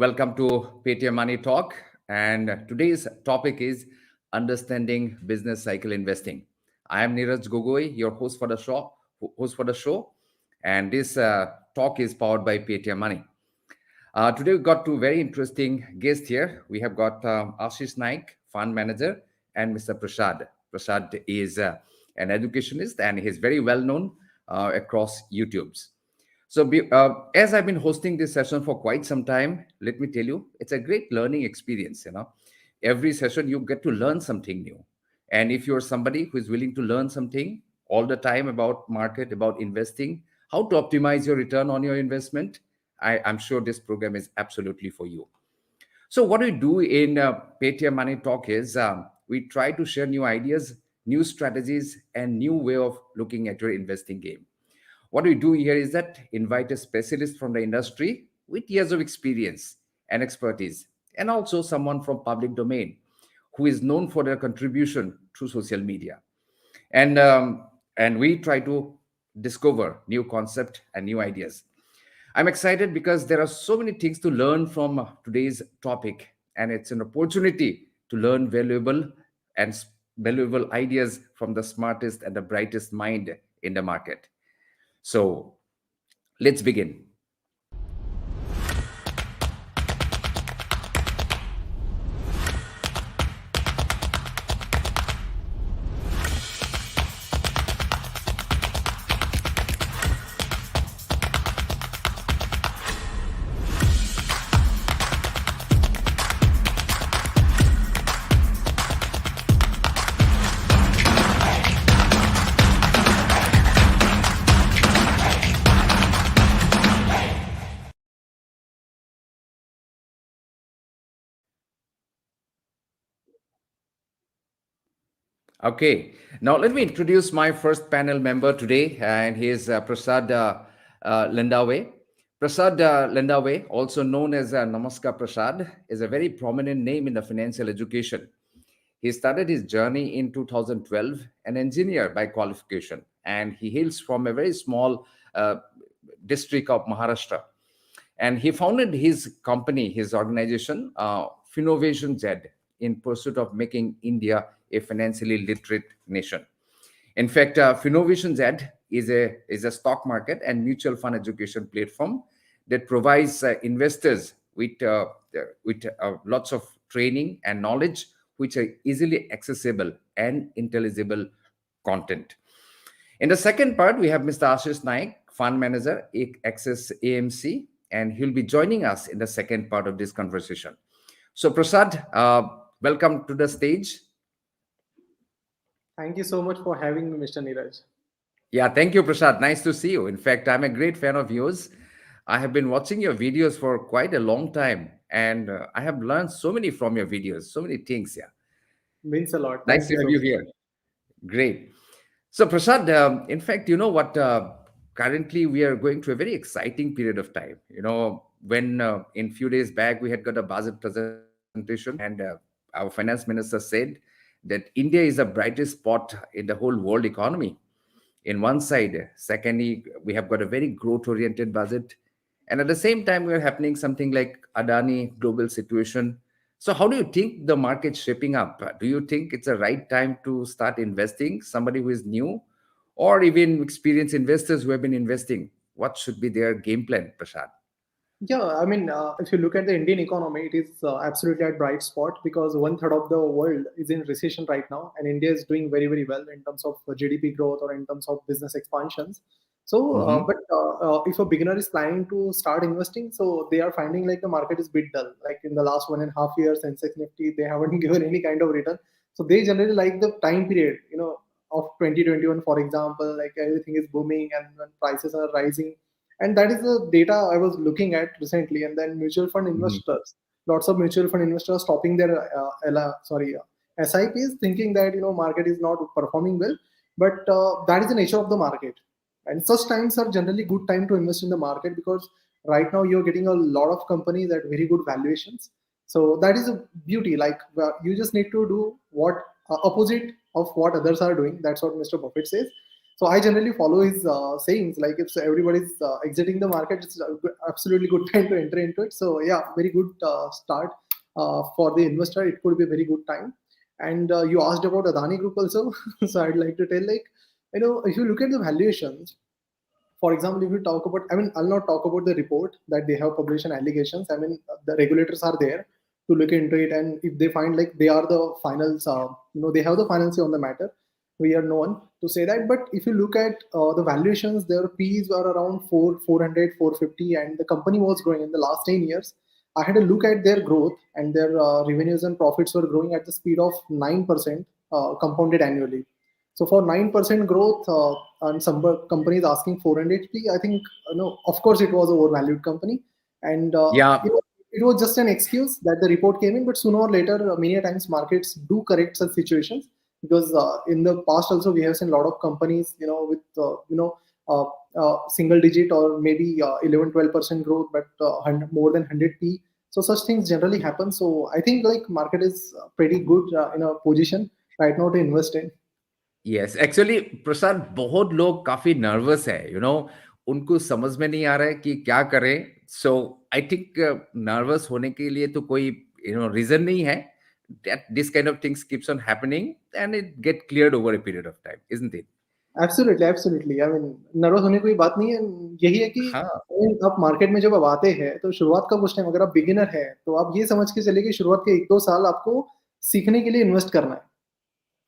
Welcome to Paytm Money Talk. And today's topic is understanding business cycle investing. I am Neeraj Gogoi, your host for the show, and this talk is powered by Paytm Money. Today we've got two very interesting guests here. We have got Ashish Naik, fund manager, and Mr. Prasad. Prasad is an educationist and he's very well known across YouTube's. As I've been hosting this session for quite some time, let me tell you, it's a great learning experience. Every session you get to learn something new, and if you're somebody who is willing to learn something all the time about market, about investing, how to optimize your return on your investment, I'm sure this program is absolutely for you. So what we do in Paytm Money Talk is we try to share new ideas, new strategies, and new way of looking at your investing game. What we do here is that invite a specialist from the industry with years of experience and expertise, and also someone from public domain who is known for their contribution through social media. And we try to discover new concept and new ideas. I'm excited because there are so many things to learn from today's topic, and it's an opportunity to learn valuable ideas from the smartest and the brightest mind in the market. So let's begin. Okay, now let me introduce my first panel member today, and he is Prasad Lendwe. Prasad Lendwe, also known as Namaskar Prasad, is a very prominent name in the financial education. He started his journey in 2012, an engineer by qualification, and he hails from a very small district of Maharashtra. And he founded his company, his organization, FinnovationZ, in pursuit of making India a financially literate nation. In fact, FinnovationZ is a stock market and mutual fund education platform that provides investors with lots of training and knowledge, which are easily accessible and intelligible content. In the second part, we have Mr. Ashish Naik, fund manager, Access AMC, and he'll be joining us in the second part of this conversation. So, Prasad, welcome to the stage. Thank you so much for having me, Mr. Neeraj. Yeah, thank you, Prasad. Nice to see you. In fact, I'm a great fan of yours. I have been watching your videos for quite a long time, and I have learned so many from your videos, so many things. Yeah, Means a lot. nice Thank to you have so you much. here. Great. So, Prasad, in fact, you know what? Currently, we are going through a very exciting period of time. When in few days back we had got a budget presentation, and our finance minister said that India is the brightest spot in the whole world economy. In one side, secondly, we have got a very growth-oriented budget, and at the same time, we are happening something like Adani global situation. So, how do you think the market's shaping up? Do you think it's the right time to start investing? Somebody who is new, or even experienced investors who have been investing, what should be their game plan, Prashad? Yeah, I mean, if you look at the Indian economy, it is absolutely at bright spot because one third of the world is in recession right now, and India is doing very, very well in terms of GDP growth or in terms of business expansions. So, Hmm. if a beginner is planning to start investing, so they are finding like the market is bit dull. Like in the last 1.5 years, Sensex Nifty, they haven't given any kind of return. So they generally like the time period, of 2021, for example, like everything is booming and when prices are rising, and that is the data I was looking at recently. And then mutual fund Hmm. investors, lots of mutual fund investors stopping their SIPs, thinking that market is not performing well. But that is the nature of the market, and such times are generally good time to invest in the market because right now you're getting a lot of companies at very good valuations. So that is a beauty. Like you just need to do what opposite of what others are doing. That's what Mr. Buffett says. So I generally follow his sayings. Like if everybody's exiting the market, it's absolutely good time to enter into it. So yeah, very good start for the investor. It could be a very good time. And you asked about Adani Group also. So I'd like to tell, like, if you look at the valuations, for example, if you talk about, I mean, I'll not talk about the report that they have published and allegations. I mean, the regulators are there to look into it, and if they find like they are the finals, they have the final say on the matter. We are no one to say that. But if you look at the valuations, their P's were around 400, 450, and the company was growing in the last 10 years. I had a look at their growth, and their revenues and profits were growing at the speed of 9% compounded annually. So for 9% growth, and some companies asking 400p, I think, no, of course it was a overvalued company, and Yeah. it was just an excuse that the report came in. But sooner or later, many a times markets do correct such situations, because in the past also we have seen a lot of companies, with single digit or maybe 11-12% growth, but more than 100p. So such things generally happen. So I think like market is pretty good in a position right now to invest in. Yes, actually Prasad, बहुत लोग काफी nervous है, उनको समझ में नहीं आ रहा है कि क्या करें. सो आई थिंक नर्वस होने के लिए तो कोई रीजन नहीं है. that this kind of things keeps on happening and it get cleared over a period of time, isn't it? Absolutely, absolutely, I mean nervous होने की कोई बात नहीं है. यही है कि हाँ, आप मार्केट में जब आप आते हैं तो शुरुआत का कुछ टाइम, अगर आप बिगिनर है तो आप ये समझ के चलिए कि शुरुआत के 1-2 साल आपको सीखने के लिए इन्वेस्ट करना है.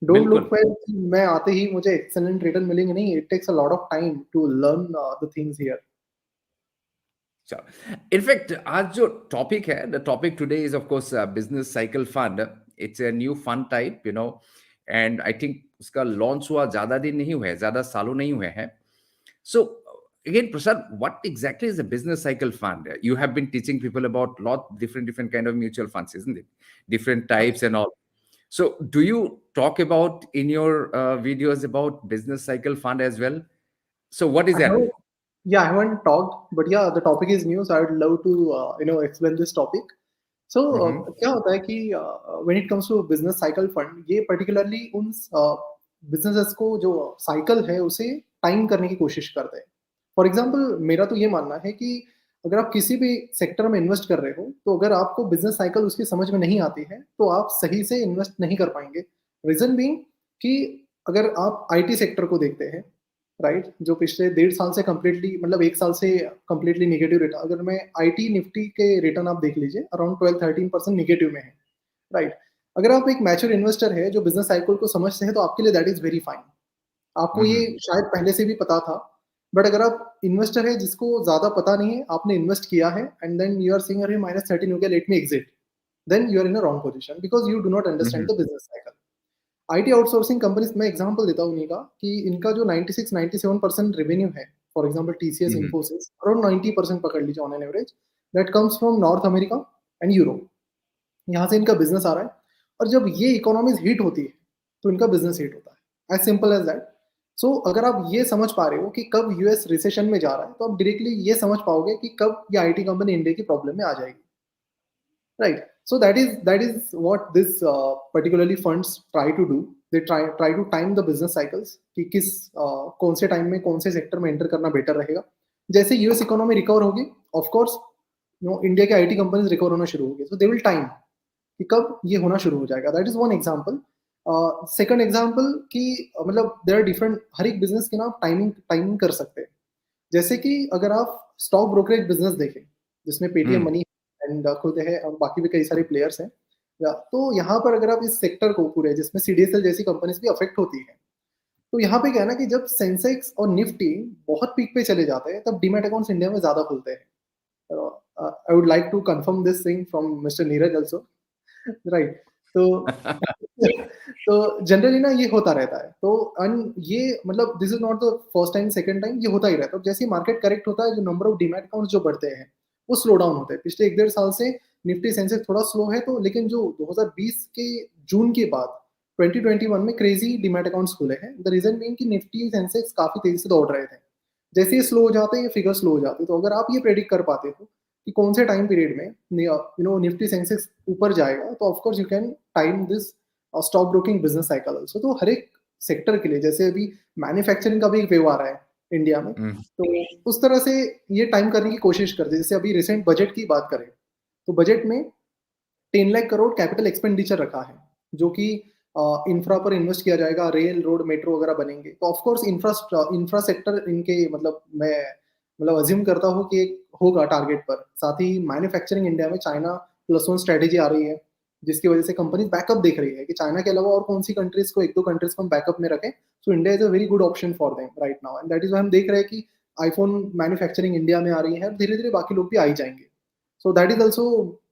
डोंट लुक बिल्कुल. फॉर मैं आते ही मुझे एक्सेलेंट रिटर्न मिलेंगे, नहीं. It takes a lot of time to learn the things here. In fact आज जो टॉपिक है, the topic today is of course business cycle fund. It's a new fund type, and I think उसका launch हुआ ज्यादा दिन नहीं हुए हैं, ज्यादा सालों नहीं हुए हैं. So again, Prasad, what exactly is a business cycle fund? You have been teaching people about lot different kind of mutual funds, isn't it? Different types and all. So do you talk about in your videos about business cycle fund as well? So what I is that? haven't, yeah, I haven't talked, but yeah, the topic is new, so I would love to explain this topic. So Mm-hmm. क्या होता है कि when it comes to business cycle fund, ये particularly उन businesses को जो cycle है उसे time करने की कोशिश करते हैं. For example, मेरा तो ये मानना है कि अगर आप किसी भी सेक्टर में इन्वेस्ट कर रहे हो, तो अगर आपको बिजनेस साइकिल उसकी समझ में नहीं आती है तो आप सही से इन्वेस्ट नहीं कर पाएंगे. रीजन बीइंग कि अगर आप आईटी सेक्टर को देखते हैं, राइट, जो पिछले 1.5 साल से कंप्लीटली, मतलब 1 साल से कंप्लीटली निगेटिव रिटर्न, अगर मैं आईटी निफ्टी के रिटर्न आप देख लीजिए, अराउंड 12-13% निगेटिव में है, राइट. अगर आप एक मैच्योर इन्वेस्टर है जो बिजनेस साइकिल को समझते हैं तो आपके लिए दैट इज वेरी फाइन. आपको ये Mm-hmm. शायद पहले से भी पता था. बट अगर आप इन्वेस्टर है जिसको ज्यादा पता नहीं है, आपने इन्वेस्ट किया है and then you are seeing अरे -13 हो गया, let me exit, then you are in a wrong position because you do not understand Mm-hmm. The business cycle. IT outsourcing companies, मैं एग्जांपल देता हूँ उन्हीं का, कि इनका जो 96-97% रेवेन्यू है, for example TCS, Mm-hmm. Infosys, around 90% पकड़ लीजिए on an average, that comes from north America and Europe. यहाँ से इनका बिजनेस आ रहा है, और जब ये इकोनॉमीज हिट होती है तो इनका बिजनेस हिट होता है. As simple as that. So अगर आप ये समझ पा रहे हो कि कब यूएस रिसेशन में जा रहा है, तो आप डायरेक्टली ये समझ पाओगे कि कब ये आईटी कंपनी इंडिया की प्रॉब्लम में आ जाएगी, right. So that is what this particularly funds try to do. They try to time the business cycles कि किस कौन से टाइम में कौन से सेक्टर में एंटर करना बेटर रहेगा. जैसे यूएस इकोनॉमी रिकवर होगी, ऑफ कोर्स इंडिया के आईटी कंपनीज रिकवर होना शुरू होगी, सो दे विल टाइम कि कब ये होना शुरू हो जाएगा. That is one example. Second example कि मतलब देयर आर डिफरेंट, हर एक बिजनेस के ना टाइमिंग कर सकते हैं. जैसे कि अगर आप स्टॉक ब्रोकरेज बिजनेस देखें, जिसमें पेटीएम Mm. मनी एंड खुद है और बाकी भी कई सारे प्लेयर्स हैं, तो यहाँ पर अगर आप इस सेक्टर को पूरे, जिसमें सीडीएसएल जैसी कंपनीज भी अफेक्ट होती है, तो यहाँ पे क्या है ना कि जब सेंसेक्स और निफ्टी बहुत पीक पे चले जाते हैं तब डीमैट अकाउंट्स इंडिया में ज्यादा खुलते हैं. I would like to confirm this thing from mister Neeraj also, right. तो तो जनरली ना ये होता रहता है. तो ये मतलब this is not the first time, second time, ये होता ही रहता है. जैसे मार्केट करेक्ट होता है, जो नंबर ऑफ डीमैट अकाउंट्स जो बढ़ते हैं वो स्लो डाउन होते हैं. पिछले 1-1.5 साल से निफ्टी सेंसेक्स थोड़ा स्लो है, तो लेकिन जो 2020 के जून के बाद 2021 में क्रेजी डीमैट अकाउंट्स खुले हैं. द रीजन बीइंग कि निफ्टी सेंसेक्स काफी तेजी से दौड़ रहे थे. जैसे ये स्लो हो जाते हैं, ये फिगर स्लो हो जाती है. तो अगर आप ये प्रेडिक्ट कर पाते हो कि कौन से टाइम पीरियड में निफ्टी सेंसेक्स ऊपर जाएगा, तो of course you can time this stock broking business cycle also. तो हर एक सेक्टर के लिए, जैसे अभी मैन्युफैक्चरिंग का भी एक वेव आ रहा है इंडिया में, हम्म, तो उस तरह से ये टाइम करने की कोशिश करते हैं। जैसे अभी रिसेंट बजट की बात करें तो बजट में 10 लाख करोड़ कैपिटल एक्सपेंडिचर रखा है, जो कि इंफ्रा पर इन्वेस्ट किया जाएगा, रेल रोड मेट्रो वगैरह बनेंगे। तो ऑफकोर्स इंफ्रा सेक्टर इनके मतलब मैं मतलब अज्यूम करता हूँ कि एक होगा टारगेट पर। साथ ही मैन्युफैक्चरिंग इंडिया में चाइना +1 स्ट्रेटेजी आ रही है, जिसकी वजह से कंपनी बैकअप देख रही है कि चाइना के अलावा और कौन सी कंट्रीज को, एक दो कंट्रीज को हम बैकअप में रखें। So India is a very good option for them right now, and that is हम देख रहे हैं कि आईफोन मैन्युफैक्चरिंग इंडिया में आ रही है, धीरे धीरे बाकी लोग भी आ ही जाएंगे। So that is also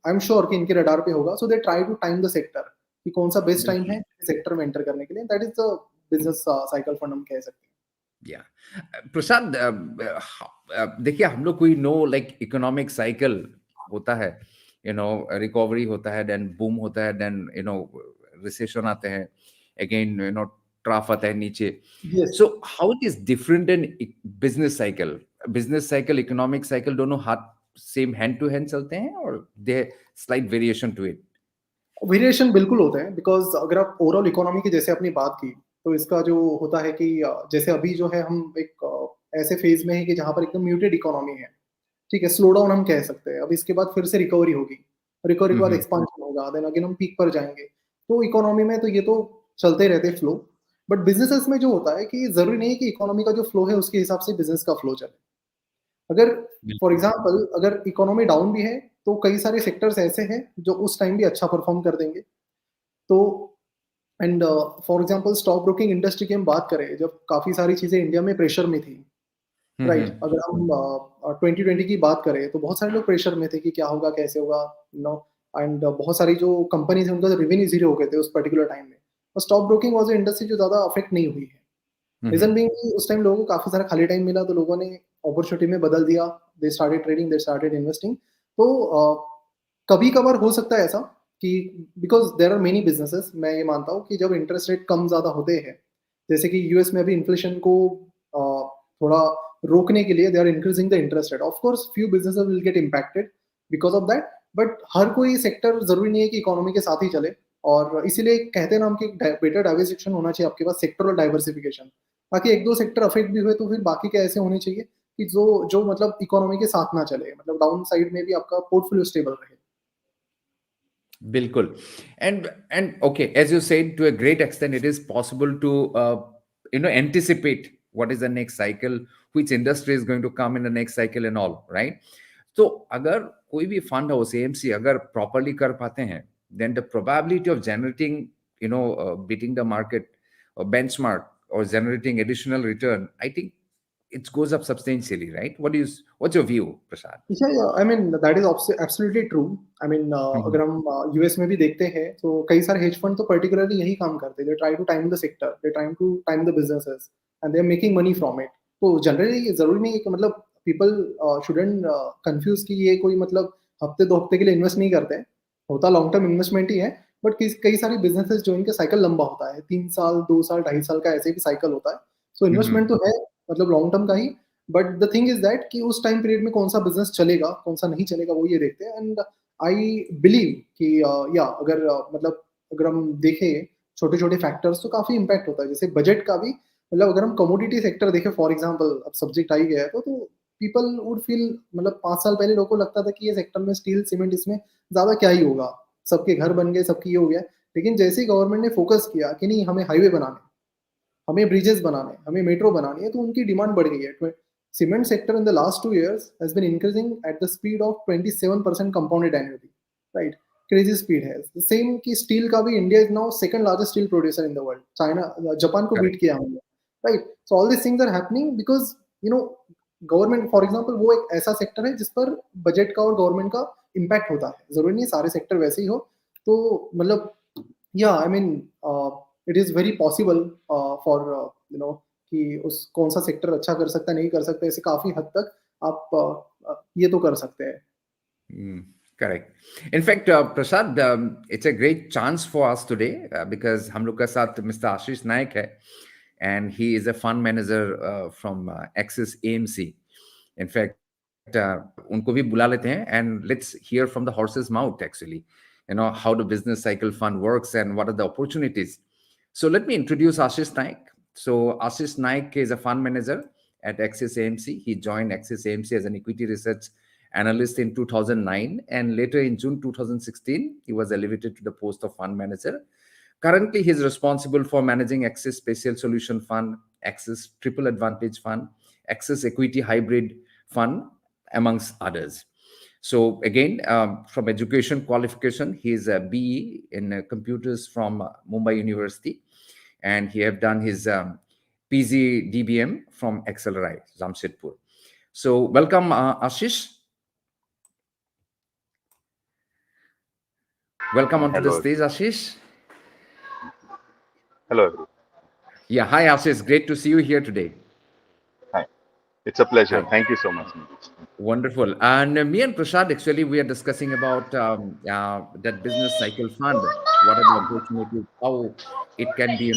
I am sure कि इनके रडार पे होगा। So they try to time the sector कि कौन सा बेस्ट टाइम बिल्कुल। है सेक्टर में एंटर करने के लिए। That is the business cycle fund हम कह सकते हैं। या प्रसाद, देखिए हम लोग कोई नो लाइक इकोनॉमिक साइकिल होता है, रिकवरी होता है, देन बूम होता है, देन रिसेशन आते हैं, अगेन ट्राफ आता है नीचे। Yes, so how it is different in business cycle, economic cycle, दोनों हाथ सेम हैंड टू हैंड चलते हैं और they slight variation to it? Variation बिल्कुल होता है, बिकॉज अगर आप ओवरऑल इकोनॉमी की जैसे अपनी बात की, तो इसका जो होता है कि जैसे अभी जो है हम एक ऐसे फेज में है कि जहाँ पर एकदम म्यूटेड इकोनॉमी है, ठीक है, स्लो डाउन हम कह सकते हैं। अब इसके बाद फिर से रिकवरी होगी, रिकवरी के बाद हम्म, एक्सपांशन होगा, देन अगेन हम पीक पर जाएंगे। तो इकोनॉमी में तो ये तो चलते रहते फ्लो। बट बिजनेसेस में जो होता है कि जरूरी नहीं है कि इकोनॉमी का जो फ्लो है उसके हिसाब से बिजनेस का फ्लो चले। अगर फॉर बिल्कुल। एग्जाम्पल अगर इकोनॉमी डाउन भी है, तो कई सारे सेक्टर्स ऐसे हैं जो उस टाइम भी अच्छा परफॉर्म कर देंगे। तो and for example stock broking industry की हम बात करें, जब काफी सारी चीजें इंडिया में प्रेशर में थी, राइट, हम्म, अगर हम 2020 की बात करें तो बहुत सारे लोग प्रेशर में थे कि क्या होगा कैसे होगा, नो। एंड बहुत सारी जो कंपनीज है उनका रेवेन्यू जीरो हो गए थे उस पर्टिकुलर टाइम में। और स्टॉक ब्रोकिंग वॉज इंडस्ट्री जो ज्यादा अफेक्ट नहीं हुई है। रीजन हम्म, बीइंग कि उस टाइम लोगों को काफी सारा खाली टाइम मिला, तो लोगों ने अपॉर्चुनिटी में बदल दिया, they started trading, they started investing. तो कभी कभार हो सकता है ऐसा कि because there are many businesses, मैं ये मानता हूँ कि जब इंटरेस्ट रेट कम ज्यादा होते हैं, जैसे कि यूएस में अभी इन्फ्लेशन को थोड़ा रोकने के लिए they are increasing the interest rate, of course few businesses will get impacted because of that. But हर कोई सेक्टर जरूरी नहीं है कि इकोनॉमी के साथ ही चले। और इसीलिए कहते हैं ना हम कि बेटर डाइवर्सिफिकेशन होना चाहिए आपके पास, सेक्टरल डाइवर्सिफिकेशन, ताकि एक दो सेक्टर अफेक्ट भी हुए तो फिर बाकी के ऐसे होने चाहिए कि जो जो मतलब इकोनॉमी के साथ ना चले, मतलब डाउन साइड में भी आपका पोर्टफोलियो स्टेबल रहे। Bilkul. And okay, as you said, to a great extent, it is possible to anticipate what is the next cycle, which industry is going to come in the next cycle and all, right? So अगर कोई भी fund house AMC अगर properly कर पाते हैं, then the probability of generating beating the market or benchmark or generating additional return, I think it goes up substantially, right? What's your view, Prasad? I mean that is absolutely true. I mean अगर हम US में भी देखते हैं तो कई सारे hedge fund तो पर्टिकुलरली यही काम करते हैं, they try to time the sector, they try to time the businesses, and they are making money from it. तो जनरली जरूरी नहीं है कि मतलब पीपल शुडंट कंफ्यूज कि ये कोई मतलब हफ्ते दो हफ्ते के लिए इन्वेस्ट नहीं करते हैं, होता लॉन्ग टर्म इन्वेस्टमेंट ही है। बट कई सारी बिजनेसेस जो इनका साइकिल लंबा होता है, 3 साल 2 साल 2.5 साल का ऐसे भी साइकिल होता है। सो इन्वेस्टमेंट तो है मतलब लॉन्ग टर्म का ही। But the thing is that कि उस टाइम पीरियड में कौन सा बिजनेस चलेगा कौन सा नहीं चलेगा वो ये देखते हैं। एंड आई बिलीव कि या अगर मतलब अगर हम देखें छोटे छोटे फैक्टर्स तो काफी इम्पैक्ट होता है, जैसे बजट का भी। मतलब अगर हम कमोडिटी सेक्टर देखें फॉर एग्जाम्पल, अब सब्जेक्ट आई गया है तो पीपल वुड फील, मतलब 5 साल पहले लोगों को लगता था कि ये सेक्टर में स्टील सीमेंट इसमें ज्यादा क्या ही होगा, सबके घर बन गए, सबकी ये हो गया। लेकिन जैसे ही गवर्नमेंट ने फोकस किया कि नहीं हमें हाईवे बनाने, हमें ब्रिजेस बनाने, हमें मेट्रो बनानी है, तो उनकी डिमांड बढ़ गई है। Cement sector in the last 2 years has been increasing at the speed of 27% compounded annually, right? Crazy speed है। सेम कि स्टील का भी India is now second largest steel producer in the world, China Japan को beat Correct. किया हमने, right? So all this things are happening because you know government for example वो एक ऐसा सेक्टर है जिस पर बजट का और गवर्नमेंट का इम्पैक्ट होता है। जरूरी नहीं सारे सेक्टर वैसे ही हो। तो मतलब या I mean it is very possible for you know कि उस कौन सा सेक्टर अच्छा कर सकता है नहीं कर सकता, ऐसे काफी हद तक आप ये तो कर सकते हैं। Mm, correct. In fact, Prasad, it's a great chance for us today because हम लोग के साथ Mr. Ashish Naik है, and he is a fund manager from Axis AMC. In fact, उनको भी बुला लेते हैं and let's hear from the horse's mouth actually, how the business cycle fund works and what are the opportunities. So let me introduce Ashish Naik. So Ashish Naik is a fund manager at Axis AMC. He joined Axis AMC as an equity research analyst in 2009, and later in June 2016, he was elevated to the post of fund manager. Currently, he is responsible for managing Axis Special Solution Fund, Axis Triple Advantage Fund, Axis Equity Hybrid Fund, amongst others. So again, from education qualification, he is a BE in computers from Mumbai University, and he have done his PG DBM from Accelerate, Jamshedpur. So welcome, Ashish. Welcome onto the Hello. stage, Ashish. Hello, everyone. Yeah, hi, Ashish. Great to see you here today. Hi. It's a pleasure. Hi. Thank you so much, Neeraj. Wonderful. And me and Prasad, actually, we are discussing about that business cycle fund. What are the opportunities? How it can be,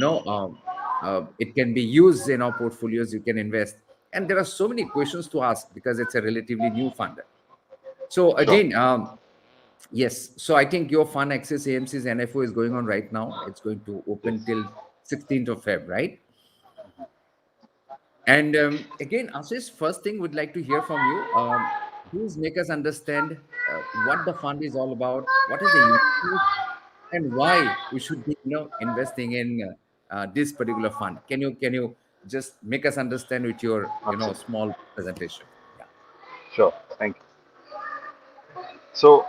it can be used in our portfolios. You can invest, and there are so many questions to ask because it's a relatively new fund. So Sure. again, yes. So I think your fund Access AMC's NFO is going on right now. It's going to Yes. open till 16th of Feb, right? And again, Ashish, first thing we'd like to hear from you. Please make us understand what the fund is all about, what is the use, and why we should be, investing in this particular fund. Can you just make us understand with your, Absolutely. small presentation? Yeah. Sure. Thank you. So,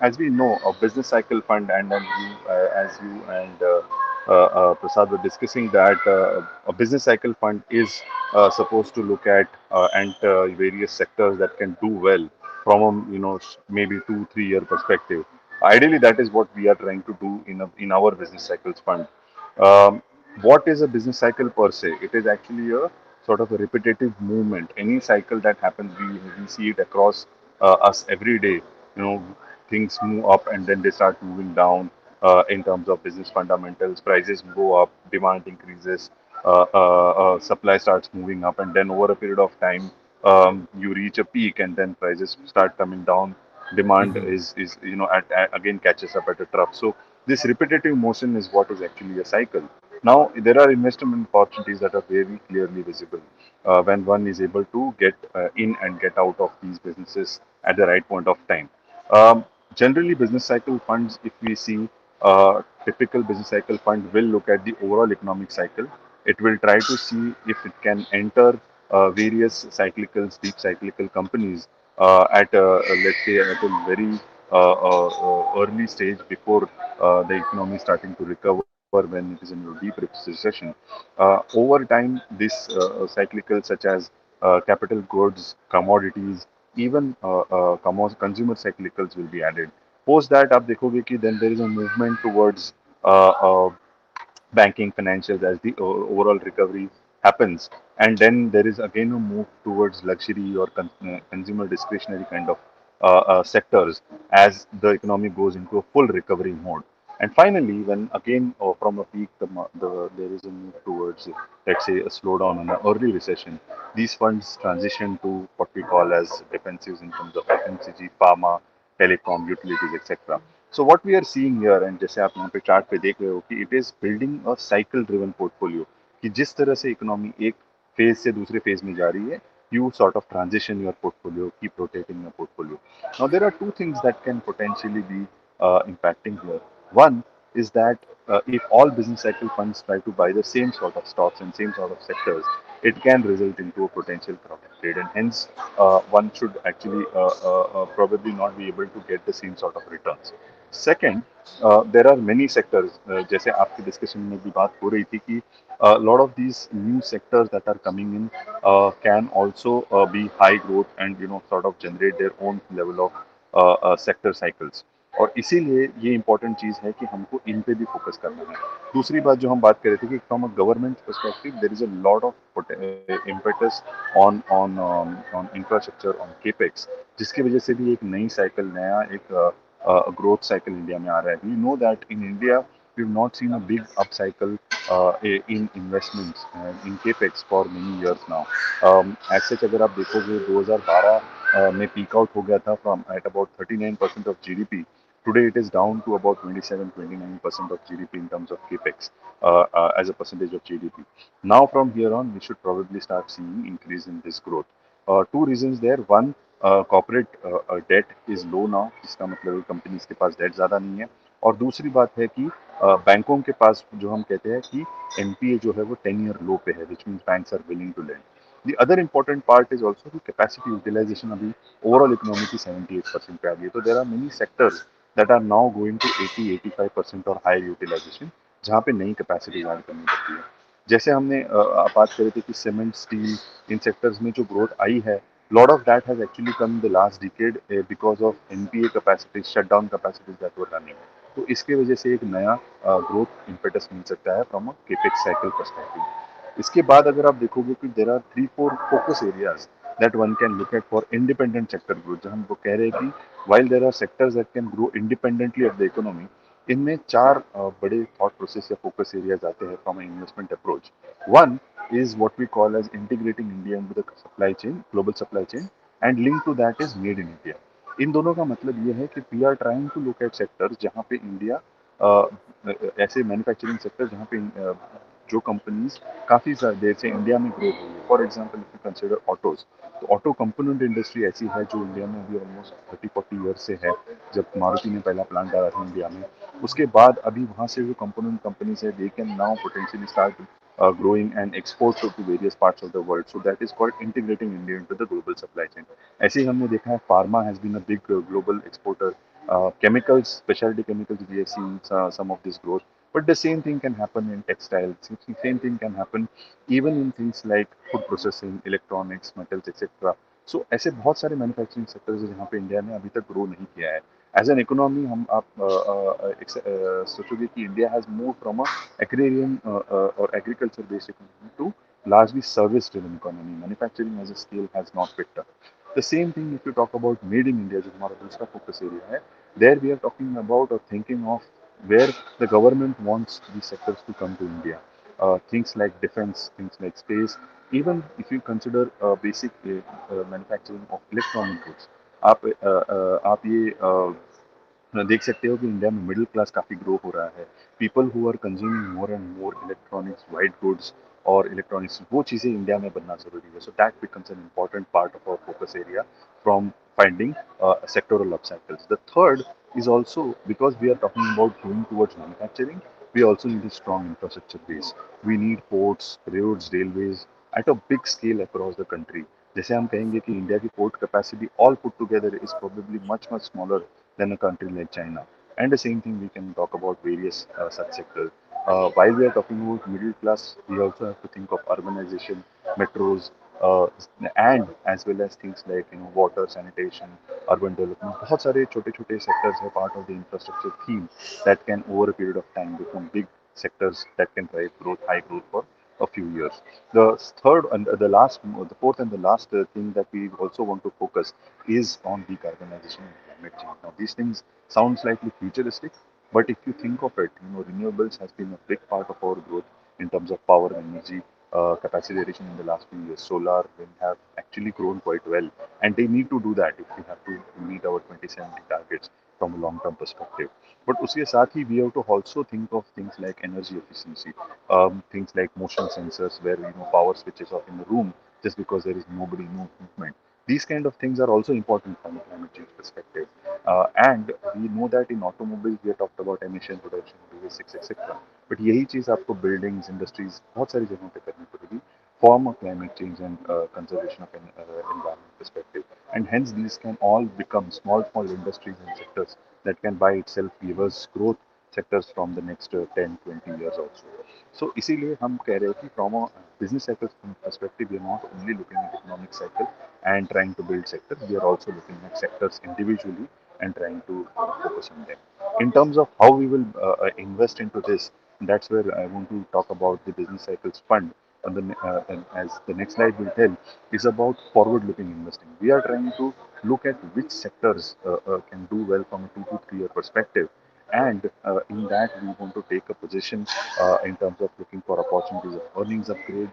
as we know, a business cycle fund, and then as you and Prasad were discussing that a business cycle fund is supposed to look at and various sectors that can do well from a maybe 2 3 year perspective. Ideally, that is what we are trying to do in our business cycles fund. Um, what is a business cycle per se? It is actually a sort of a repetitive movement. Any cycle that happens, we see it across us every day. Things move up and then they start moving down in terms of business fundamentals. Prices go up, demand increases, supply starts moving up, and then over a period of time, you reach a peak, and then prices start coming down. Demand Hmm. is again catches up at a trough. So this repetitive motion is what is actually a cycle. Now there are investment opportunities that are very clearly visible when one is able to get in and get out of these businesses at the right point of time. Um, Generally, business cycle funds, if we see typical business cycle fund, will look at the overall economic cycle. It will try to see if it can enter various cyclicals, deep cyclical companies at let's say at a very early stage before the economy is starting to recover when it is in a deep recession. Over time, these cyclicals such as capital goods, commodities, even consumer cyclicals will be added. Post that, आप देखोगे कि then there is a movement towards uh, uh, banking, financials as the overall recovery happens. And then there is again a move towards luxury or consumer discretionary kind of sectors as the economy goes into a full recovery mode. And finally, when again from a peak, there is a move towards, let's say, a slowdown and an early recession. These funds transition to what we call as defensives in terms of FMCG, pharma, telecom, utilities, etc. So what we are seeing here, and जैसे आप यहाँ पे chart पे देख रहे हो कि it is building a cycle driven portfolio, कि जिस तरह से इकोनॉमी एक फेज से दूसरे फेज में जा रही है, you sort of transition your portfolio, keep rotating your portfolio. Now there are two things that can potentially be impacting here. One is that if all business cycle funds try to buy the same sort of stocks and same sort of sectors, it can result into a potential crowded trade, and hence one should actually probably not be able to get the same sort of returns. Second, there are many sectors, जैसे आपकी discussion में भी बात हो रही थी कि a lot of these new sectors that are coming in can also be high growth and sort of generate their own level of sector cycles. और इसीलिए ये इम्पोर्टेंट चीज़ है कि हमको इन पे भी फोकस करना है. दूसरी बात जो हम बात कर रहे थे कि from a government perspective there is a lot of impetus on infrastructure, on capex, जिसकी वजह से भी एक नई साइकिल, नया एक growth cycle इंडिया में आ रहा है. We know that in India we've not seen a big upcycle in investments in capex for many years now. As such, अगर आप देखोगे 2012 में पीक आउट हो गया था from at about 39% of GDP Today it is down to about 27-29% of GDP in terms of capex as a percentage of GDP. Now from here on, we should probably start seeing increase in this growth. Two reasons there. One, corporate debt is low now. इसका मतलब है companies के पास date ज़्यादा नहीं है. और दूसरी बात है कि बैंकों के पास जो हम कहते हैं कि एनपीए जो है वो 10 ईयर लो पे है, which means banks are willing to lend. The other important part is also the capacity utilization अभी overall economy की 78% पे आ गई है. तो there are many sectors that are now going to 80-85% और higher utilization, जहाँ पे नई कैपेसिटी ऐड करनी पड़ती है. जैसे हमने आप बात कर रहे थे कि सीमेंट, स्टील, इन सेक्टर्स में जो ग्रोथ आई है, lot of that has actually come in the last decade because of NPA capacities, shutdown capacities that were running. तो इसके वजह से एक नया ग्रोथ इम्पेटस मिल सकता है from a capex cycle perspective. इसके बाद अगर आप देखोगे कि there are 3-4 focus areas that one can look at for independent sector growth, जहाँ हम वो कह रहे हैं कि while there are sectors that can grow independently of the economy, इनमें चार बड़े थॉट प्रोसेस या फोकस एरियाज आते हैं from investment approach. One is what we call as integrating India into the supply chain, global supply chain, and linked to that is made in India. इन दोनों का मतलब ये है कि we are trying to look at sectors जहाँ पे India ऐसे मैन्युफैक्चरिंग सेक्टर जहाँ पे जो कंपनीज काफ़ी देर से इंडिया में ग्रो हुई है. For example if you consider autos, तो ऑटो कंपोनेंट इंडस्ट्री ऐसी है जो इंडिया में अभी ऑलमोस्ट 30-40 ईयर्स से है. जब मारुति ने पहला प्लांट डाला था इंडिया में, उसके बाद अभी वहाँ से जो कंपोनेंट कंपनीज है, they can now potentially start growing and export to various parts of the world. So that is called integrating India into the global supply chain. ऐसे ही हमने देखा है pharma has been a big global exporter. Chemicals, specialty chemicals, we have seen some of this growth. But the same thing can happen in textiles. Same thing can happen even in things like food processing, electronics, metals, etc. So ऐसे बहुत सारे manufacturing sectors हैं जहाँ पे India ने अभी तक grow नहीं किया है. एज एन इकोनॉमी हम आप सोचोगे कि India has move from a agrarian or agriculture based economy to largely service driven economy. Manufacturing as a scale has not picked up. The same thing if you talk about made in India, जो हमारा दूसरा focus area है, there we are talking about or thinking of where the government wants these sectors to come to India. Things like defense, things like space, even if you consider basic manufacturing of electronic goods. आप ये देख सकते हो कि India में middle class काफ़ी grow हो रहा है. People who are consuming more and more electronics, white goods और इलेक्ट्रॉनिक्स, वो चीज़ें इंडिया में बनना ज़रूरी है. So that becomes an important part of our focus area from finding sectoral upcycles. The third is also because we are talking about going towards manufacturing, we also need a strong infrastructure base. We need ports, roads, railways at a big scale across the country. जैसे हम कहेंगे कि India की port capacity all put together is probably much much smaller than a country like China. And the same thing we can talk about various such sectors. While we are talking about middle class, we also have to think of urbanization, metros, uh, and as well as things like water, sanitation, urban development. बहुत सारे छोटे-छोटे sectors are part of the infrastructure theme that can over a period of time become big sectors that can drive growth, high growth for a few years. The third and the fourth and the last thing that we also want to focus is on decarbonization and climate change. Now, these things sound slightly futuristic, but if you think of it, renewables has been a big part of our growth in terms of power and energy capacity addition in the last few years. Solar, wind have actually grown quite well, and they need to do that if we have to meet our 2070 targets from a long-term perspective. But उसके साथ ही we have to also think of things like energy efficiency, things like motion sensors where power switches off in the room just because there is nobody, no movement. These kind of things are also important from a climate change perspective. And we know that in automobiles we have talked about emission reduction, basics, etc. But यही चीज आपको buildings, industries बहुत सारी जगहों पे करनी पड़ेगी from a climate change and conservation of environment perspective. And hence these can all become small industries and sectors that can by itself give us growth sectors from the next 10-20 years also. So इसीलिए हम कह रहे हैं कि from a business cycle perspective, we are not only looking at economic cycle and trying to build sectors, we are also looking at sectors individually and trying to focus on them. In terms of how we will invest into this, that's where I want to talk about the business cycles fund. And as the next slide will tell, is about forward-looking investing. We are trying to look at which sectors can do well from a 2 to 3 year perspective, and in that we want to take a position in terms of looking for opportunities of earnings upgrade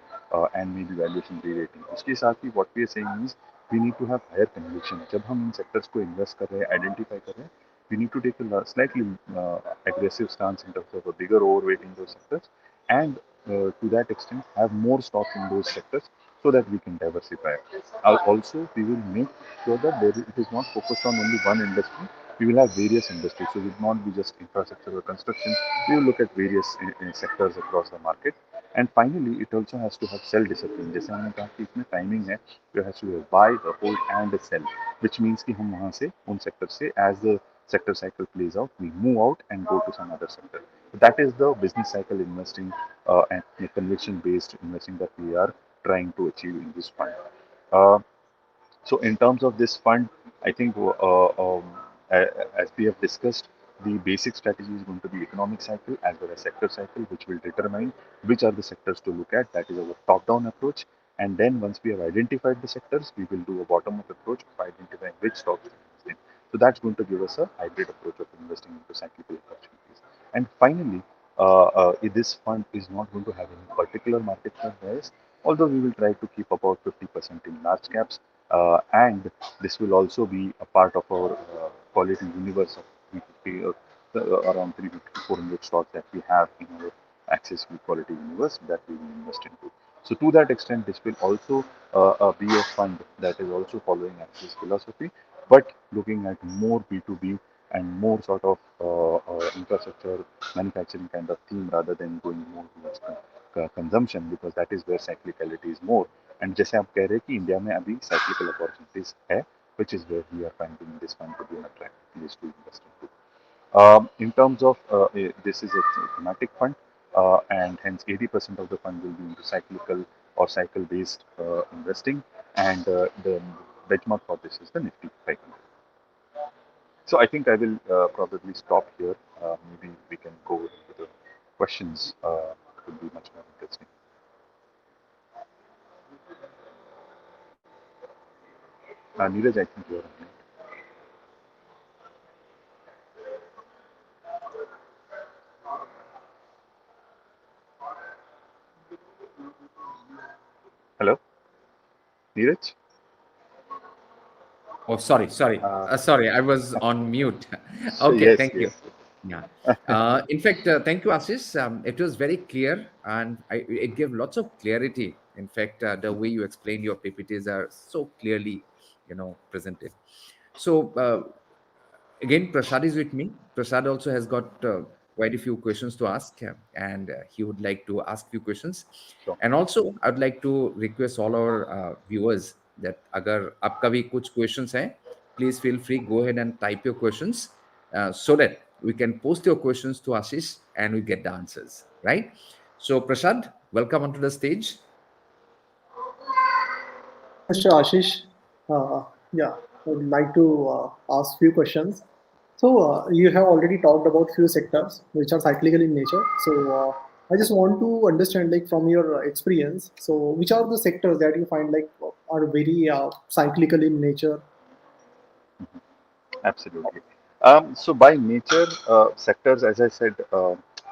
and maybe valuation re-rating. उसके साथ ही what we are saying is we need to have higher conviction. जब हम इन sectors को invest कर रहे हैं, identify कर रहे हैं, we need to take a slightly aggressive stance in terms of a bigger overweight in those sectors, and to that extent have more stocks in those sectors so that we can diversify. Also, we will make sure that it is not focused on only one industry. We will have various industries, so it will not be just infrastructure or construction. We will look at various sectors across the market. And finally, it also has to have sell discipline. जैसे हमने कहा कि इसमें timing है, you have to buy, hold and sell, which means कि हम वहाँ से उन sector से as the sector cycle plays out, we move out and go to some other sector. That is the business cycle investing and the conviction-based investing that we are trying to achieve in this fund. Uh, so in terms of this fund, I think as we have discussed, the basic strategy is going to be economic cycle as well as sector cycle, which will determine which are the sectors to look at. That is our top-down approach. And then once we have identified the sectors, we will do a bottom-up approach of identifying which stocks to invest in. So that's going to give us a hybrid approach of investing into cyclical opportunities. And finally, this fund is not going to have any particular market share bias, although we will try to keep about 50% in large caps, and this will also be a part of our quality universe of 350, around 350 to 400 stocks that we have in our access to quality universe that we will invest into. So to that extent, this will also be a fund that is also following Axis philosophy, but looking at more B2B and more sort of infrastructure manufacturing kind of theme rather than going more towards consumption, because that is where cyclicality is more. And जैसे आप कह रहे हैं कि India में अभी cyclical opportunities है, which is where we are finding this fund to be an attractive place to invest into. In terms of this is a thematic fund, and hence 80% of the fund will be into cyclical or cycle-based investing, and the benchmark for this is the Nifty 500. So I think I will probably stop here. Maybe we can go into the questions. It will be much more interesting. Neeraj, I think you're on mute. Hello, Neeraj? Oh, sorry. Uh, Sorry, I was on mute. so Okay, yes, thank you. yes. Yeah. In fact, thank you, Ashish. It was very clear and it gave lots of clarity. In fact, the way you explained your PPTs are so clearly, presented. So, again, Prasad is with me. Prasad also has got quite a few questions to ask, and he would like to ask few questions. Sure. And also, I'd like to request all our viewers that agar आपका भी कुछ questions हैं, please feel free, go ahead and type your questions so that we can post your questions to Ashish and we get the answers, right? So, Prasad, welcome onto the stage. Yeah, Mr. Ashish. Yeah, I would like to ask few questions. So you have already talked about few sectors which are cyclical in nature. So I just want to understand, like from your experience, so which are the sectors that you find like are very cyclical in nature? Absolutely. So by nature, sectors, as I said,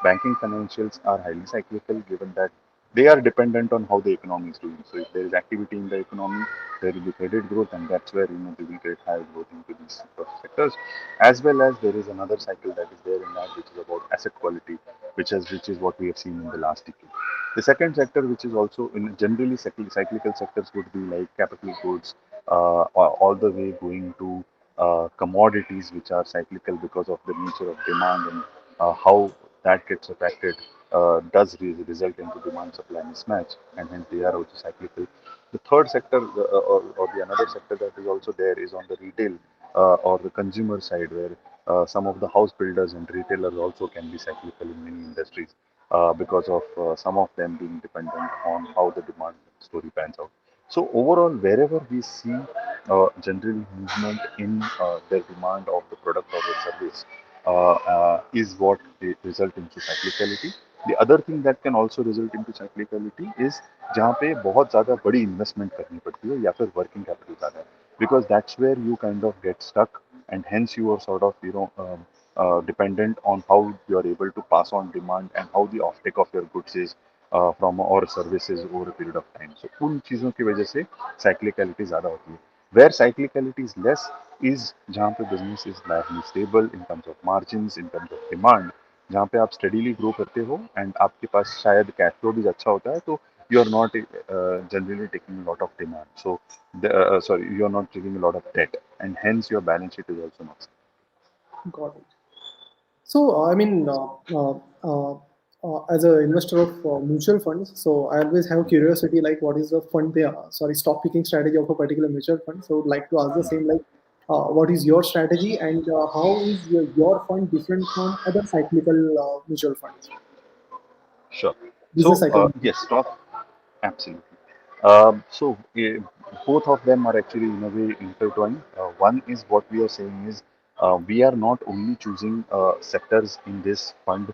banking financials are highly cyclical given that they are dependent on how the economy is doing. So if there is activity in the economy, there will be credit growth, and that's where they will get higher growth into these sectors. As well as there is another cycle that is there in that, which is about asset quality, which is what we have seen in the last decade. The second sector, which is also in generally cyclical sectors, would be like capital goods, all the way going to commodities which are cyclical because of the nature of demand, and how that gets affected does result into demand supply mismatch, and hence they are also cyclical. The third sector, or the another sector that is also there, is on the retail or the consumer side, where some of the house builders and retailers also can be cyclical in many industries because of some of them being dependent on how the demand story pans out. So overall, wherever we see general movement in the demand of the product or the service is what result into cyclicality. The other thing that can also result into cyclicality is जहाँ पे बहुत ज़्यादा बड़ी investment करनी पड़ती है या फिर working capital ज़्यादा है, because that's where you kind of get stuck, and hence you are sort of dependent on how you are able to pass on demand and how the offtake of your goods is from or services over a period of time. So उन चीज़ों की वजह से cyclicality ज़्यादा होती है. Where cyclicality is less is जहाँ पे business is largely stable in terms of margins, in terms of demand, जहाँ पे आप steadily grow करते हो and आपके पास शायद cash flow भी अच्छा होता है, तो you are not generally taking a lot of demand. So, sorry, you are not taking a lot of debt, and hence your balance sheet is also not. Got it. So, I mean, as an investor of mutual funds, so I always have curiosity like what is the fund, sorry, stock picking strategy of a particular mutual fund. So, I would like to ask the same like, what is your strategy and how is your fund different from other cyclical mutual funds, Sure. business So, cycle? yes, stock, absolutely. So, both of them are actually in a way intertwined. One is what we are saying is we are not only choosing sectors in this fund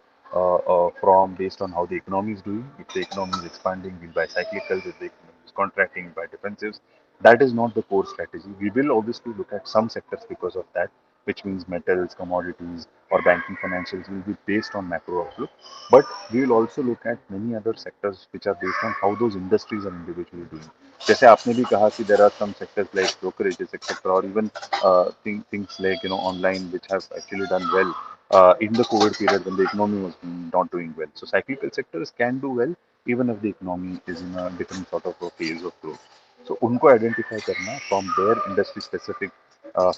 from based on how the economy is doing. If the economy is expanding, we buy cyclicals. If the economy is contracting, we buy defensives. That is not the core strategy. We will obviously look at some sectors because of that, which means metals, commodities, or banking financials will be based on macro outlook. But we will also look at many other sectors which are based on how those industries are individually doing. जैसे आपने भी कहा कि there are some sectors like brokerages, etc., or even things like online which have actually done well in the COVID period when the economy was not doing well. So cyclical sectors can do well even if the economy is in a different sort of a phase of growth. So उनको identify करना from their industry specific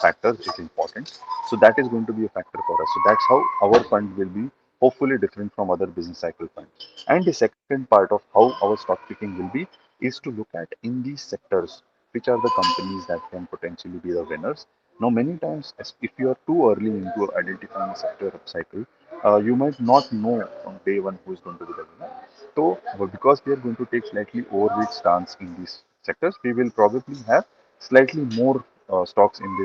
factors is important. So that is going to be a factor for us. So that's how our fund will be hopefully different from other business cycle funds. And the second part of how our stock picking will be is to look at in these sectors which are the companies that can potentially be the winners. Now, many times, if you are too early into identifying a sector cycle, you might not know from day one who is going to be the winner. So, but because we are going to take slightly overweight stance in these sectors, we will probably have slightly more stocks in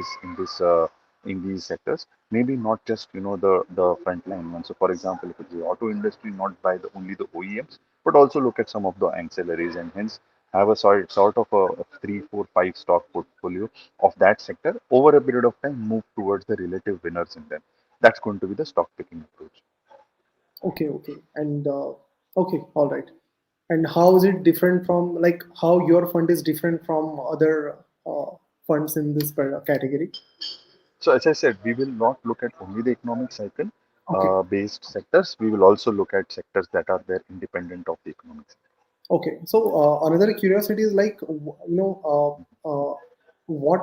these sectors. Maybe not just the frontline ones. So, for example, if it's the auto industry, not by the only the OEMs, but also look at some of the ancillaries, and hence have a sort of a 3, 4, 5 stock portfolio of that sector over a period of time. Move towards the relative winners in them. That's going to be the stock picking approach. Okay, okay, and okay, all right. And how is it different from like how your fund is different from other funds in this category? So, as I said, we will not look at only the economic cycle Okay. based sectors. We will also look at sectors that are there independent of the economic cycle. Okay, so another curiosity is like what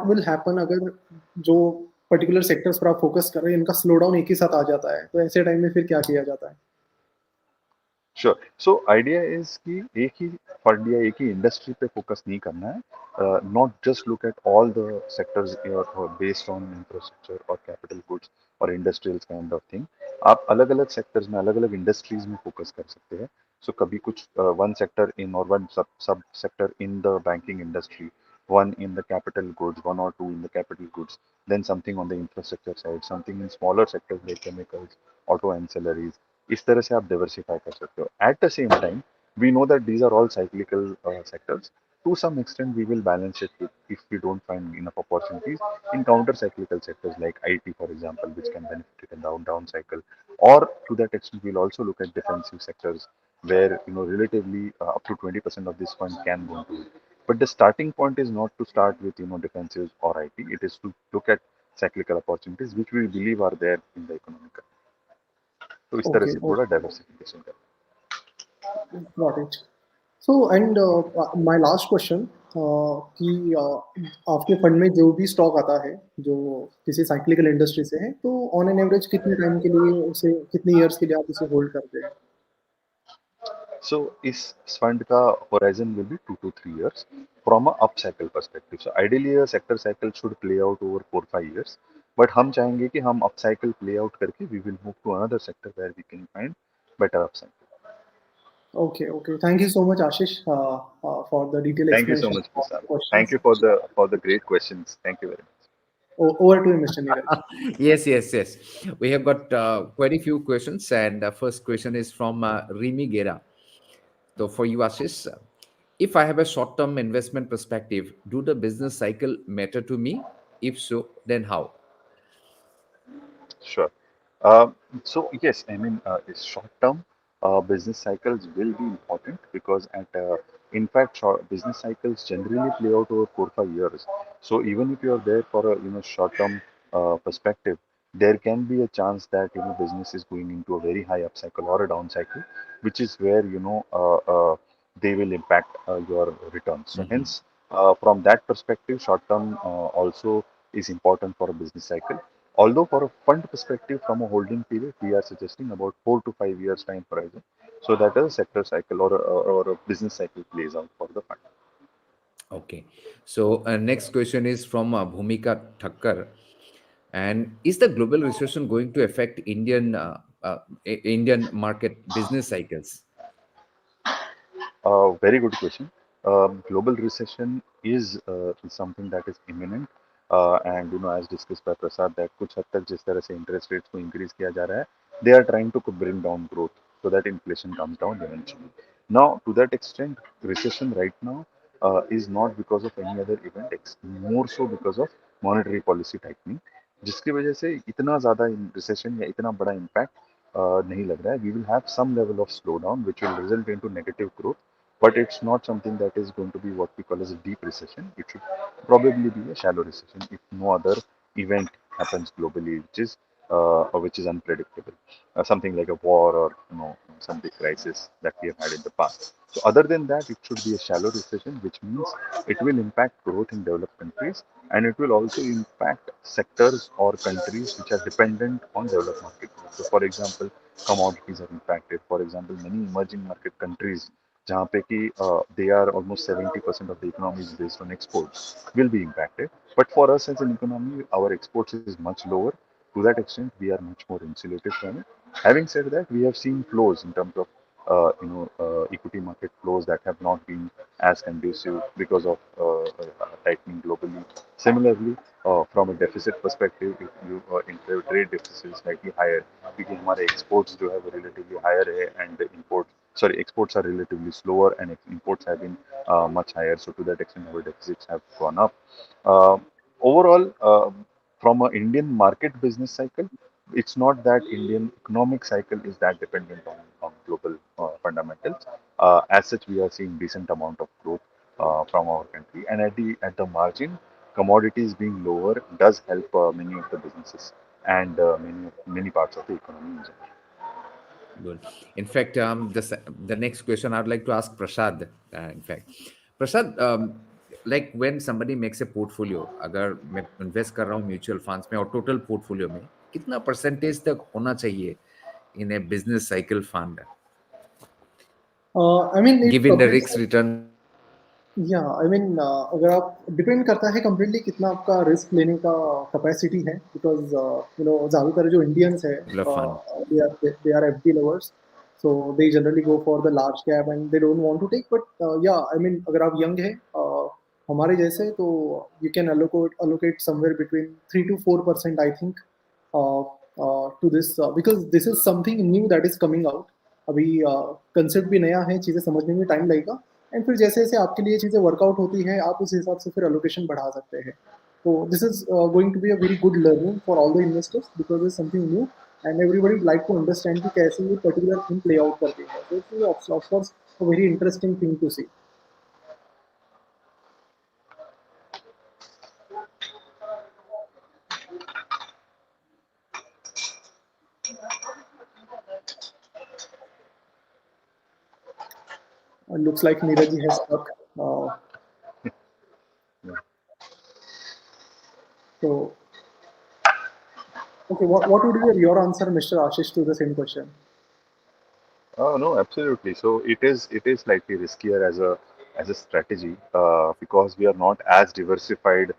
will happen अगर जो particular sectors पर आप focus कर रहे हैं इनका slow down एक ही साथ आ जाता है तो ऐसे टाइम में फिर क्या किया जाता है? श्योर सो आइडिया इज कि एक ही फंड या एक ही इंडस्ट्री पे फोकस नहीं करना है not just look at all the sectors based on infrastructure और कैपिटल गुड्स और इंडस्ट्रियल काइंड ऑफ थिंग आप अलग अलग सेक्टर्स में अलग अलग इंडस्ट्रीज में फोकस कर सकते हैं सो कभी कुछ वन सेक्टर इन और वन सब sector in the banking industry one in the capital goods, one or two in the capital goods, then something on the infrastructure side, something in smaller sectors like chemicals, auto ancillaries, इस तरह से आप diversify कर सकते हो. At the same time, we know that these are all cyclical sectors. To some extent, we will balance it if we don't find enough opportunities in counter-cyclical sectors like IT, for example, which can benefit in the down cycle. Or to that extent, we'll also look at defensive sectors where relatively up to 20% of this fund can go into it. But the starting point is not to start with defensives or IT. It is to look at cyclical opportunities which we believe are there in the economic. तो इस तरह Okay, से थोड़ा okay, diversification करना got it. So and my last question कि आपके fund में जो भी स्टॉक आता है जो किसी साइक्लिकल इंडस्ट्री से है तो ऑन एन एवरेज कितने टाइम के लिए उसे कितने इयर्स के लिए आप उसे होल्ड करते हैं? सो इस फंड का horizon will be 2 to 3 years from a up cycle perspective. So ideally a sector cycle should play out over 4, 5 years. But हम चाहेंगे कि हम up cycle play out करके we will move to another sector where we can find better up cycle. Okay, okay. Thank you so much, Ashish, for the detailed Thank you so explanation much, of Prasad. the Thank questions. you for the great questions. Thank you very much. Over to you, Mr. Neeraj. Yes, yes, yes. We have got quite a few questions, and the first question is from Rimi Gera. So, for you, Ashish, if I have a short-term investment perspective, do the business cycle matter to me? If so, then how? Sure. Um, so yes, I mean, short-term business cycles will be important because at In fact, business cycles generally play out over 4 5 years. So even if you are there for a short-term perspective, there can be a chance that business is going into a very high up cycle or a down cycle, which is where they will impact your returns. So Mhm. hence, from that perspective, short-term also is important for a business cycle. Although for a fund perspective, from a holding period, we are suggesting about 4 to 5 years time horizon, so that a sector cycle or a business cycle plays out for the fund. Okay. So next question is from Bhumika Thakkar. And is the global recession going to affect Indian market business cycles? Very good question. Global recession is something that is imminent, and as discussed by Prasad, that कुछ हद तक जिस तरह से interest rates को increase किया जा रहा है, they are trying to bring down growth so that inflation comes down eventually. Now, to that extent, recession right now is not because of any other event, it's more so because of monetary policy tightening, जिसकी वजह से इतना ज़्यादा recession या इतना बड़ा impact नहीं लग रहा है. We will have some level of slowdown, which will result into negative growth, but it's not something that is going to be what we call as a deep recession. It should probably be a shallow recession if no other event happens globally, which is unpredictable, something like a war or some big crisis that we have had in the past. So other than that, it should be a shallow recession, which means it will impact growth in developed countries, and it will also impact sectors or countries which are dependent on developed market growth. So, for example, commodities are impacted. For example, many emerging market countries जहाँ पे कि they are almost 70% of the economy is based on exports, will be impacted. But for us as an economy, our exports is much lower. To that extent, we are much more insulated from it. Having said that, we have seen flows in terms of equity market flows that have not been as conducive because of tightening globally. Similarly, from a deficit perspective, if you trade deficit is slightly higher, क्योंकि हमारे exports जो है वो relatively higher है and the exports are relatively slower and imports have been much higher. So to that extent, our deficits have gone up. Uh, Overall, from an Indian market business cycle, it's not that Indian economic cycle is that dependent on global fundamentals. As such, we are seeing decent amount of growth from our country, and at the margin, commodities being lower does help many of the businesses and many parts of the economy in general. Good. In fact, the next question I'd like to ask Prasad. In fact, Prasad, like when somebody makes a portfolio, अगर मैं invest कर रहा हूँ mutual funds में और total portfolio में कितना percentage तक होना चाहिए in a business cycle fund I mean, it given the completely. Risk return या आई मीन अगर आप डिपेंड करता है कम्प्लीटली कितना आपका रिस्क लेने का कैपेसिटी है बिकॉज ज़्यादातर जो इंडियंस है fund they are FD lovers so they generally go for the large cap and they don't want to take but या आई मीन अगर आप यंग है हमारे जैसे तो you can allocate somewhere between 3 to 4% I think to this because this is something new that is coming out अभी concept भी नया है चीज़ें समझने में टाइम लगेगा एंड फिर जैसे जैसे आपके लिए चीज़ें वर्कआउट होती है आप उस हिसाब से फिर अलोकेशन बढ़ा सकते हैं तो this is going to be a very good learning for all the investors because is something new and everybody like to understand कि कैसे ये पर्टिकुलर थिंग प्ले आउट करती है so it's of course a very interesting thing to see looks like Neeraj has stuck so okay what would be your answer Mr. Ashish to the same question. Oh no, absolutely. So it is slightly riskier as a strategy because we are not as diversified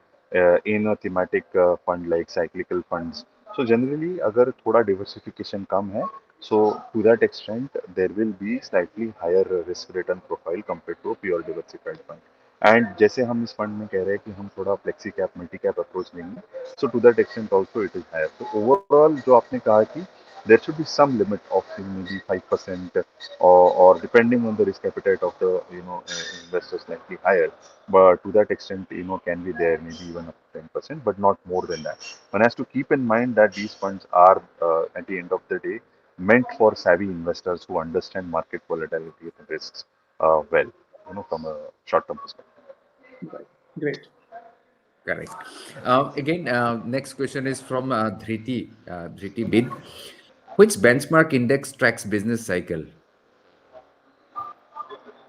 in a thematic fund like cyclical funds. So generally, अगर थोड़ा diversification कम है, so to that extent there will be slightly higher risk return profile compared to a pure diversified fund. And जैसे हम इस fund में कह रहे हैं कि हम थोड़ा flexi cap multi cap approach लेंगे, so to that extent also it is higher. तो ओवरऑल जो आपने कहा कि there should be some limit of maybe 5% or depending on the risk appetite of the investors slightly higher, but to that extent can be there maybe even up to 10%, but not more than that. One has to keep in mind that these funds are at the end of the day meant for savvy investors who understand market volatility and risks well. from a short-term perspective. Right. Great. Correct. Again, next question is from Dhriti Bid. Which benchmark index tracks business cycle?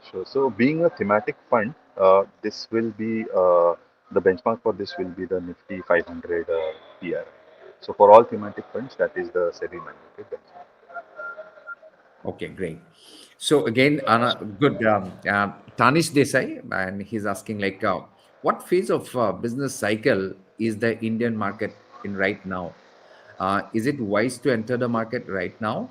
Sure. So being a thematic fund, this will be the benchmark for this will be the Nifty 500 PR. So for all thematic funds, that is the SEBI mandated benchmark. Okay, great. So again, good. Tanish Desai, and he's asking like, what phase of business cycle is the Indian market in right now? Is it wise to enter the market right now?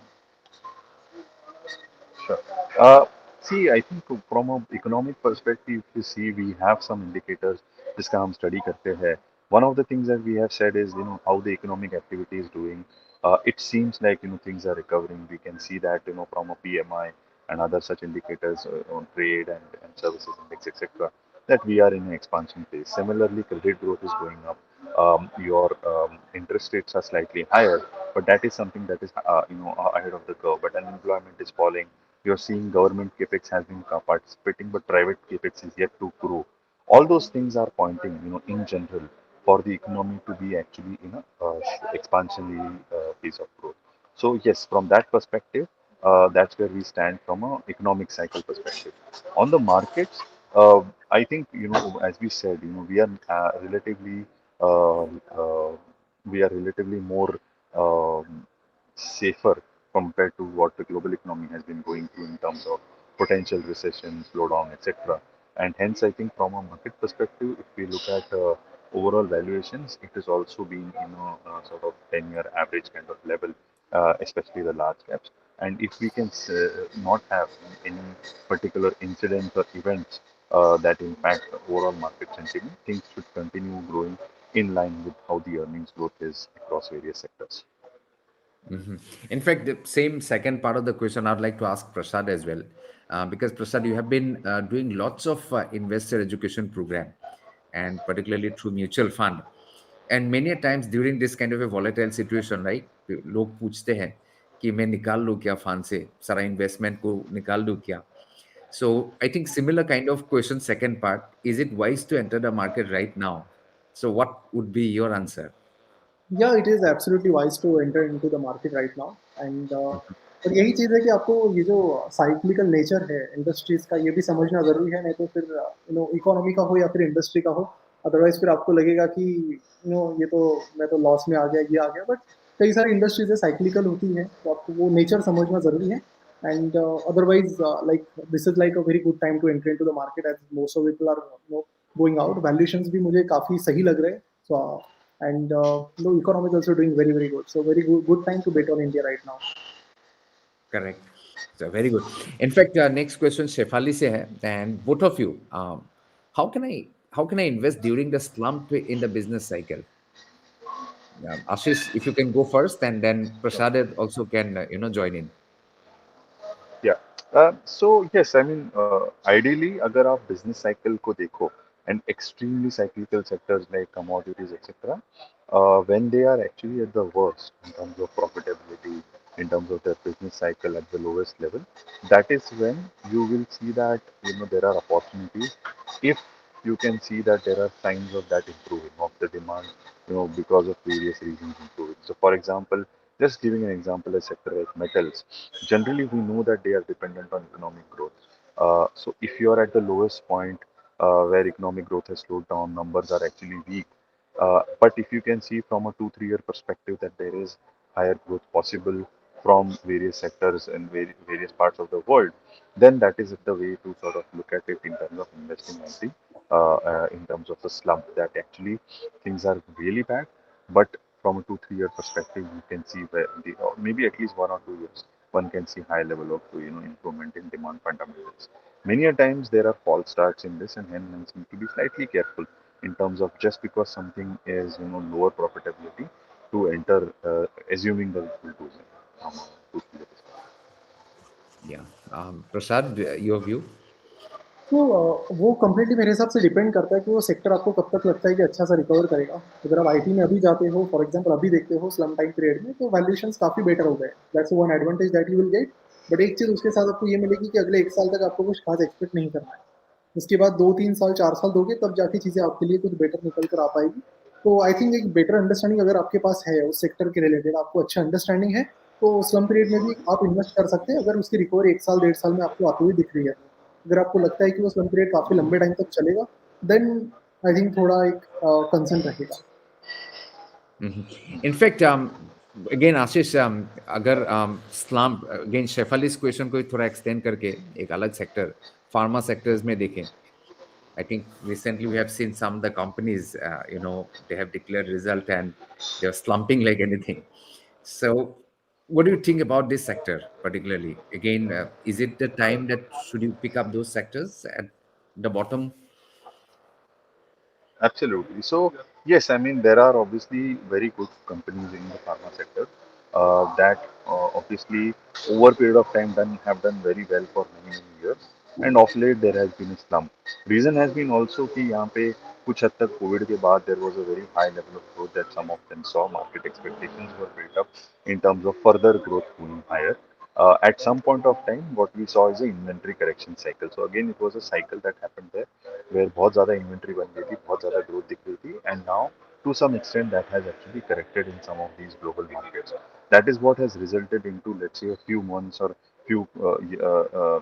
Sure. Uh, See, I think from a economic perspective, if you see, we have some indicators जिसका हम study करते हैं. One of the things that we have said is, how the economic activity is doing. It seems like, things are recovering. We can see that, from a PMI and other such indicators on trade and services index, etc., that we are in an expansion phase. Similarly, credit growth is going up. Your interest rates are slightly higher, but that is something that is, ahead of the curve. But unemployment is falling. You're seeing government capex has been participating, but private capex is yet to grow. All those things are pointing, in general, for the economy to be actually in a expansionary phase of growth. So yes, from that perspective, that's where we stand from a economic cycle perspective. On the markets, I think, as we said, we are relatively uh, uh, more safer compared to what the global economy has been going through in terms of potential recession, slowdown, etc. And hence, I think from a market perspective, if we look at overall valuations, it has also been sort of 10-year average kind of level, especially the large caps. And if we can not have any particular incidents or events that impact the overall market sentiment, things should continue growing in line with how the earnings growth is across various sectors. Mhm. In fact, the same second part of the question I'd like to ask Prasad as well, because Prasad, you have been doing lots of investor education program, and particularly through mutual fund. And many a times during this kind of a volatile situation, right? लोग पूछते हैं कि मैं निकाल लूं क्या fund से सारा इन्वेस्टमेंट को निकाल दूं क्या. So I think similar kind of question, second part, is it wise to enter the market right now? So what would be your answer? Yeah, it is absolutely wise to enter into the market right now. And और यही चीज़ है कि आपको ये जो cyclical nature है industries का, ये भी समझना ज़रूरी है. नहीं तो फिर इकोनॉमी का हो या फिर इंडस्ट्री का हो, अदरवाइज फिर आपको लगेगा कि ये तो मैं तो लॉस में आ गया, ये आ गया. बट कई सारी इंडस्ट्रीज है साइक्लिकल होती है, तो आपको वो नेचर समझना ज़रूरी है. And otherwise like this is like a very good time to enter into the market as most of people are going out. Valuations भी मुझे काफ़ी सही लग रहे हैं. सो and the economy is also doing very very good. So very good time to bet on India right now. Correct. So very good. In fact, next question Shefali se hai, and both of you, how can I invest during the slump in the business cycle? Ashish, if you can go first, and then Prasad also can join in. Yeah. So yes, I mean, ideally, अगर आप business cycle को देखो and extremely cyclical sectors like commodities, etc., when they are actually at the worst in terms of profitability, in terms of their business cycle at the lowest level, that is when you will see that there are opportunities. If you can see that there are signs of that improving, of the demand, because of various reasons improving. So, for example, just giving an example, a sector like metals, generally we know that they are dependent on economic growth. So if you are at the lowest point where economic growth has slowed down, numbers are actually weak. But if you can see from a 2 3 year perspective that there is higher growth possible from various sectors and various parts of the world, then that is the way to sort of look at it in terms of investing at the in terms of the slump, that actually things are really bad, but from a 2 3 year perspective, you can see where or maybe at least 1 or 2 years, one can see high level of improvement in demand fundamentals. Many a times there are false starts in this, and hence need to be slightly careful in terms of just because something is lower profitability to enter, assuming that it will do so from a 2 3 year perspective. Yeah. Prasad, your view? तो वो completely मेरे हिसाब से depend करता है कि वो sector आपको कब तक लगता है कि अच्छा सा रिकवर करेगा. अगर आप आईटी में अभी जाते हो, फॉर एग्जांपल अभी देखते हो स्लम टाइम पीरियड में, तो वैल्यूएशंस काफ़ी बेटर हो गए. That's one advantage that you will get. But एक चीज़ उसके साथ आपको ये मिलेगी कि अगले 1 साल तक आपको कुछ खास एक्सपेक्ट नहीं करना है. उसके बाद 2-3 साल 4 साल दोगे तब जाके चीज़ें आपके लिए कुछ बेटर निकल कर आ पाएगी। तो आई थिंक एक बेटर अंडरस्टैंडिंग अगर आपके पास है उस सेक्टर के रिलेटेड, आपको अच्छा अंडरस्टैंडिंग है, तो स्लम पीरियड में भी आप इन्वेस्ट कर सकते हैं अगर उसकी रिकवरी 1 साल 1.5 साल में आपको आती हुई दिख रही है तो। अगर आपको लगता है कि वो स्लम पीरियड काफ़ी लंबे टाइम तक चलेगा, देन आई थिंक थोड़ा एक कंसर्न रहेगा। इनफैक्ट अगेन आशीष, अगर स्लम्प अगेन शेफालीज क्वेश्चन को थोड़ा एक्सटेंड करके एक अलग सेक्टर फार्मा सेक्टर्स में देखें, I think recently we have seen some of the companies, they have declared result and they're slumping like anything. So, what do you think about this sector particularly? Again, is it the time that should you pick up those sectors at the bottom? Absolutely. So, yes, I mean, there are obviously very good companies in the pharma sector that obviously over a period of time have done very well for many, many years. And of late, there has been a slump. Reason has been also कि यहाँ पे कुछ हद तक Covid के बाद there was a very high level of growth that some of them saw. Market expectations were built up in terms of further growth going higher. At some point of time, what we saw is an inventory correction cycle. So again, it was a cycle that happened there where बहुत ज़्यादा inventory बन गई थी, बहुत ज़्यादा growth दिख रही थी, and now to some extent that has actually corrected in some of these global markets. That is what has resulted into, let's say, a few months or few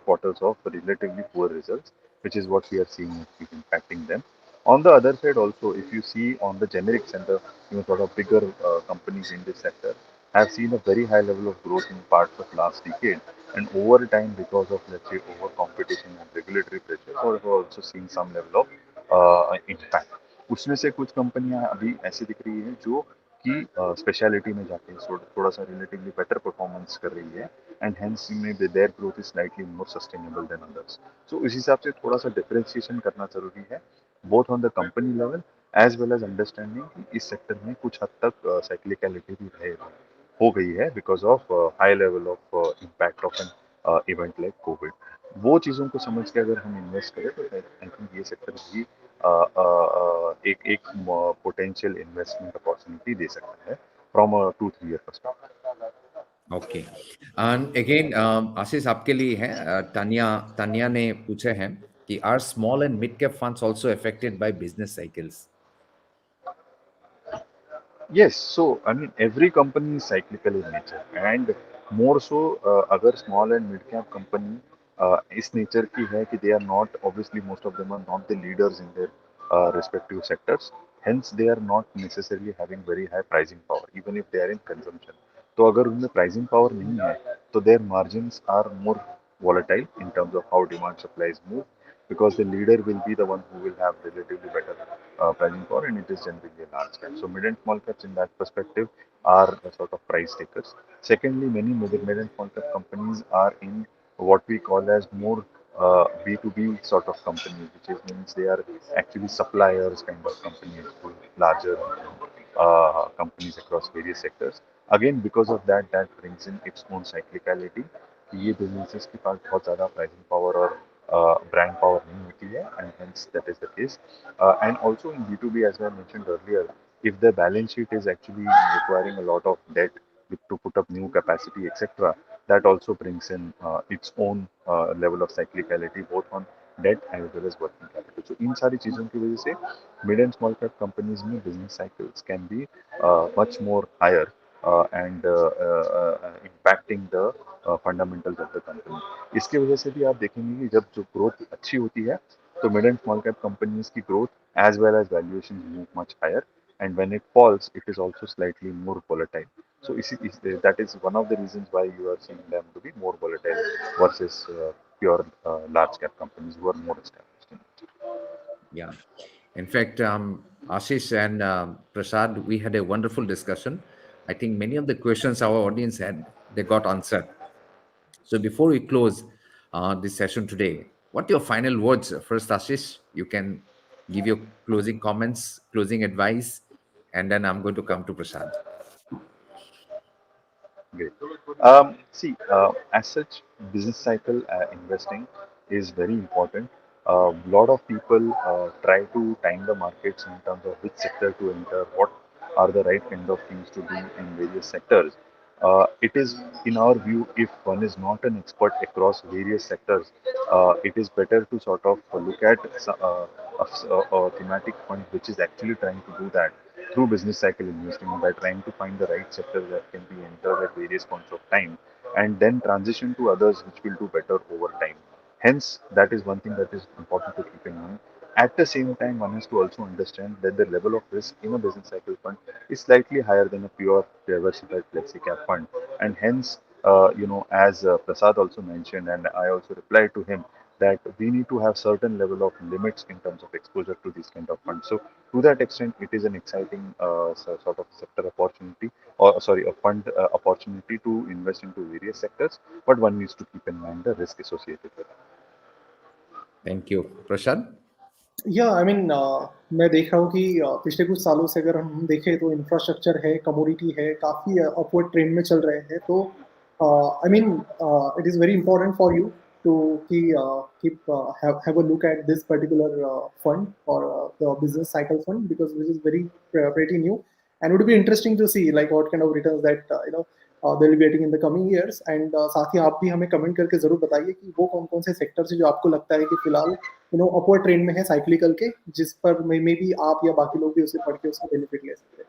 quarters of relatively poor results, which is what we are seeing is impacting them. On the other side, also, if you see on the generics and the sort of bigger companies in this sector have seen a very high level of growth in parts of last decade, and over time, because of let's say over competition and regulatory pressure, or have also seen some level of impact. उसमें से कुछ कंपनियां अभी ऐसी दिख रही हैं जो कि स्पेशलिटी में जाके थोड़ा सा रिलेटिवली बेटर परफॉर्मेंस कर रही है एंड हेंस में their growth is slightly more sustainable than others. So इस हिसाब से थोड़ा सा डिफरेंशिएशन करना जरूरी है both on the company level as well as understanding कि इस सेक्टर में कुछ हद तक साइक्लिकलिटी भी रहे हो गई है because of high level of impact of an event like Covid. वो चीज़ों को समझ के अगर हम इन्वेस्ट करें तो आई थिंक ये सेक्टर भी एक एक पोटेंशियल इन्वेस्टमेंट अपॉर्चुनिटी दे सकता है from a 2-3 year perspective. Okay. And again Ashish आपके लिए है, तानिया तानिया ने पूछे हैं कि are small and mid cap funds also affected by business cycles? Yes, so I mean every company is cyclical in nature, and more so अगर small and mid cap company इस nature की है कि they are not obviously most of them are not the leaders in their respective sectors, hence they are not necessarily having very high pricing power even if they are in consumption. तो अगर उनमें pricing power नहीं है तो their margins are more volatile in terms of how demand supplies move because the leader will be the one who will have relatively better pricing power, and it is generally a large cap. So mid and small caps in that perspective are a sort of price takers. Secondly, many mid and small cap companies are in what we call as more B2B sort of companies, which is, means they are actually suppliers kind of companies to larger companies across various sectors. Again, because of that, that brings in its own cyclicality. ये businesses के पास बहुत ज़्यादा pricing power और brand power नहीं होती है, and hence that is the case. And also in B2B, as I mentioned earlier, if the balance sheet is actually requiring a lot of debt to put up new capacity, etc., that also brings in its own level of cyclicality, both on debt as well as working capital. So इन सारी चीज़ों की वजह से mid and small cap companies में business cycles can be much more higher and impacting the fundamentals of the company. इसकी वजह से भी आप देखेंगे कि जब जो ग्रोथ अच्छी होती है तो mid and small cap companies की growth as well as valuations move much higher, and when it falls it is also slightly more volatile. So that is one of the reasons why you are seeing them to be more volatile versus pure large cap companies who are more established. Yeah. In fact, Ashish and Prasad, we had a wonderful discussion. I think many of the questions our audience had, they got answered. So before we close this session today, what are your final words? First, Ashish, you can give your closing comments, closing advice, and then I'm going to come to Prasad. Great. See, as such, business cycle investing is very important. A lot of people try to time the markets in terms of which sector to enter, what are the right kind of things to do in various sectors. It is, in our view, if one is not an expert across various sectors, it is better to sort of look at a thematic fund which is actually trying to do that through business cycle investing by trying to find the right sector that can be entered at various points of time and then transition to others which will do better over time. Hence, that is one thing that is important to keep in mind. At the same time, one has to also understand that the level of risk in a business cycle fund is slightly higher than a pure diversified flexi cap fund, and hence, as Prasad also mentioned, and I also replied to him that we need to have certain level of limits in terms of exposure to these kind of funds. So, to that extent, it is an exciting sort of sector opportunity, or sorry, a fund opportunity to invest into various sectors, but one needs to keep in mind the risk associated with it. Thank you. Prashant? या I mean मैं देख रहा हूँ कि पिछले कुछ सालों से अगर हम देखें तो इंफ्रास्ट्रक्चर है, कमोडिटी है, काफ़ी अपवर्ड ट्रेंड में चल रहे हैं. तो I mean it is very important for you to keep have a look at this particular fund or the business cycle fund, because this is very pretty new, and it would be interesting to see like what kind of returns that they'll be getting in the coming years. And साथ ही आप भी हमें comment करके ज़रूर बताइए कि वो कौन कौन से सेक्टर से जो आपको लगता है कि फिलहाल अपवर्ड ट्रेंड में है साइक्लिकल के, जिस पर मे भी आप या बाकी लोग भी उसे पढ़ के उसका बेनिफिट ले सकते हैं.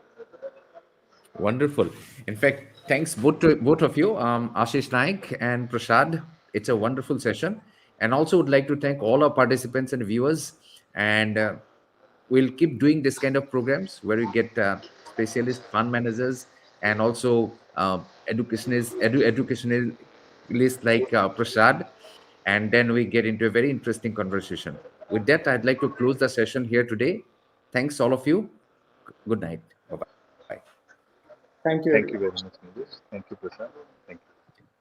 Wonderful. In fact, thanks both of you, Ashish Naik and Prasad. It's a wonderful session. And also would like to thank all our participants and viewers. And we'll keep doing this kind of programs where we get specialist fund managers and also educationalists like Prasad. And then we get into a very interesting conversation. With that, I'd like to close the session here today. Thanks, all of you. Good night. Bye bye. Thank you Thank you everyone. very much, Neeraj. Thank you, Prasad. Thank you.